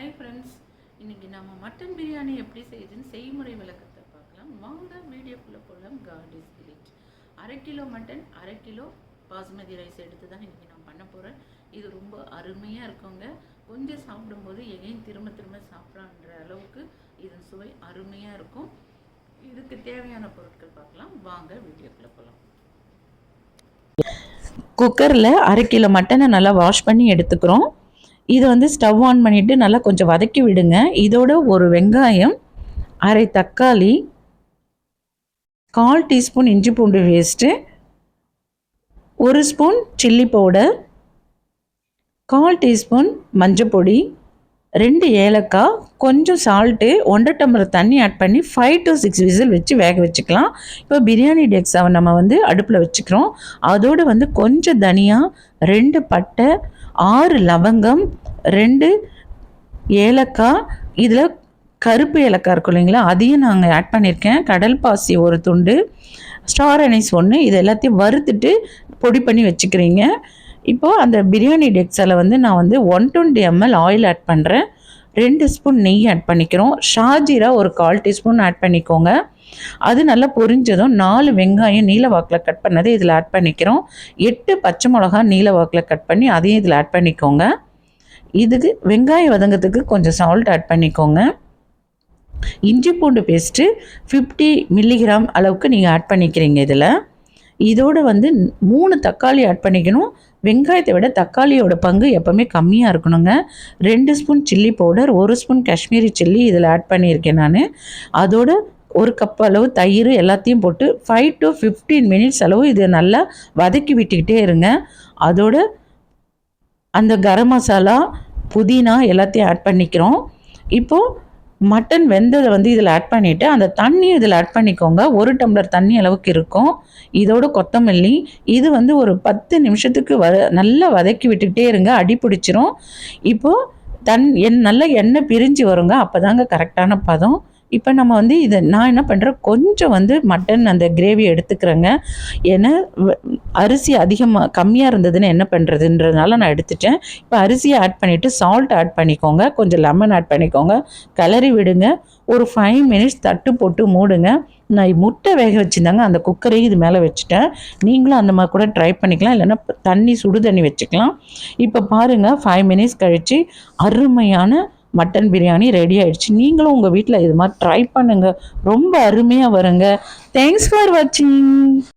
Hi friends, இன்றைக்கி நம்ம mutton biryani எப்படி செய்யுதுன்னு செய்முறை விளக்கத்தை பார்க்கலாம். வாங்க வீடியோக்குள்ளே போகலாம். God is great. 1/2 kilo mutton, 1/2 kilo basmati rice எடுத்து தான் இன்றைக்கி நான் பண்ண போகிறேன். இது ரொம்ப அருமையாக இருக்குங்க. கொஞ்சம் சாப்பிடும்போது எகைன் திரும்ப திரும்ப சாப்பிட்றான்ற அளவுக்கு இதன் சுவை அருமையாக இருக்கும். இதுக்கு தேவையான பொருட்கள் பார்க்கலாம். வாங்க வீடியோக்குள்ளே போகலாம். குக்கரில் 1/2 கிலோ மட்டனை நல்லா வாஷ் பண்ணி எடுத்துக்கிறோம். இதை வந்து ஸ்டவ் ஆன் பண்ணிவிட்டு நல்லா கொஞ்சம் வதக்கி விடுங்க. இதோட ஒரு வெங்காயம், 1/2 தக்காளி, 1/4 டீஸ்பூன் இஞ்சி பூண்டு paste, 1 spoon chilli powder, 1/4 teaspoon மஞ்சப்பொடி, 2 ஏலக்காய், கொஞ்சம் சால்ட்டு, 1.5 டம்ளர் தண்ணி ஆட் பண்ணி 5 to 6 விசில் வச்சு வேக வச்சுக்கலாம். இப்போ பிரியாணி டெக்ஸாவை நம்ம வந்து அடுப்பில் வச்சுக்கிறோம். அதோடு வந்து கொஞ்சம் தனியா, 2 பட்டை, 6 லவங்கம், 2 ஏலக்காய், இதில் கருப்பு ஏலக்காய் இருக்கும் இல்லைங்களா, அதையும் நாங்கள் ஆட் பண்ணியிருக்கேன். கடல் பாசி ஒரு துண்டு, ஸ்டார் அனைஸ் 1, இது எல்லாத்தையும் வறுத்துட்டு பொடி பண்ணி வச்சுக்கிறீங்க. இப்போது அந்த பிரியாணி டெக்ஸாவில் வந்து நான் வந்து 120 ml ஆயில் ஆட் பண்ணுறேன். 2 ஸ்பூன் நெய் ஆட் பண்ணிக்கிறோம். ஷாஜீரா ஒரு 1/4 டீஸ்பூன் ஆட் பண்ணிக்கோங்க. அது நல்லா பொரிஞ்சதும் 4 வெங்காயம் நீல வாக்கில் கட் பண்ணதை இதில் ஆட் பண்ணிக்கிறோம். 8 பச்சை மிளகா நீல வாக்கில் கட் பண்ணி அதையும் இதில் ஆட் பண்ணிக்கோங்க. இதுக்கு வெங்காயம் வதங்கிறதுக்கு கொஞ்சம் சால்ட் ஆட் பண்ணிக்கோங்க. இஞ்சி பூண்டு பேஸ்ட்டு 50 மில்லிகிராம் அளவுக்கு நீங்கள் ஆட் பண்ணிக்கிறீங்க இதில். இதோடு வந்து 3 தக்காளி ஆட் பண்ணிக்கணும். வெங்காயத்தை விட தக்காளியோட பங்கு எப்போவுமே கம்மியாக இருக்கணுங்க. 2 spoon chilli powder, 1 spoon Kashmiri chilli இதில் ஆட் பண்ணியிருக்கேன் நான். அதோடு 1 கப் அளவு தயிர் எல்லாத்தையும் போட்டு 5 to 15 மினிட்ஸ் அளவு இதை நல்லா வதக்கி விட்டுக்கிட்டே இருங்க. அதோடு அந்த கரம் மசாலா, புதினா எல்லாத்தையும் ஆட் பண்ணிக்கிறோம். இப்போது மட்டன் வெந்ததை வந்து இதில் ஆட் பண்ணிவிட்டு அந்த தண்ணியும் இதில் ஆட் பண்ணிக்கோங்க. 1 டம்ளர் தண்ணி அளவுக்கு இருக்கும். இதோட கொத்தமல்லி, இது வந்து ஒரு 10 நிமிஷத்துக்கு நல்லா வதக்கி விட்டுக்கிட்டே இருங்க, அடி பிடிச்சிரும். இப்போது நல்லா எண்ணெய் பிரிஞ்சு வருங்க, அப்போ தாங்க கரெக்டான பதம். இப்போ நம்ம வந்து இதை நான் என்ன பண்ணுறேன், கொஞ்சம் வந்து மட்டன் அந்த கிரேவி எடுத்துக்கிறேங்க. ஏன்னா அரிசி கம்மியாக இருந்ததுன்னு என்ன பண்ணுறதுன்றதுனால நான் எடுத்துட்டேன். இப்போ அரிசியை ஆட் பண்ணிவிட்டு சால்ட் ஆட் பண்ணிக்கோங்க, கொஞ்சம் லெமன் ஆட் பண்ணிக்கோங்க, கிளறி விடுங்க. ஒரு 5 மினிட்ஸ் தட்டு போட்டு மூடுங்க. நான் முட்டை வேக வச்சுருந்தாங்க, அந்த குக்கரையும் இது மேலே வச்சுட்டேன். நீங்களும் அந்த மாதிரி கூட ட்ரை பண்ணிக்கலாம், இல்லைன்னா சுடு தண்ணி வச்சுக்கலாம். இப்போ பாருங்கள், 5 மினிட்ஸ் கழித்து அருமையான மட்டன் பிரியாணி ரெடி ஆகிடுச்சு. நீங்களும் உங்கள் வீட்டில் இது மாதிரி ட்ரை பண்ணுங்கள், ரொம்ப அருமையாக வருங்க. தேங்க்ஸ் ஃபார் வாட்சிங்.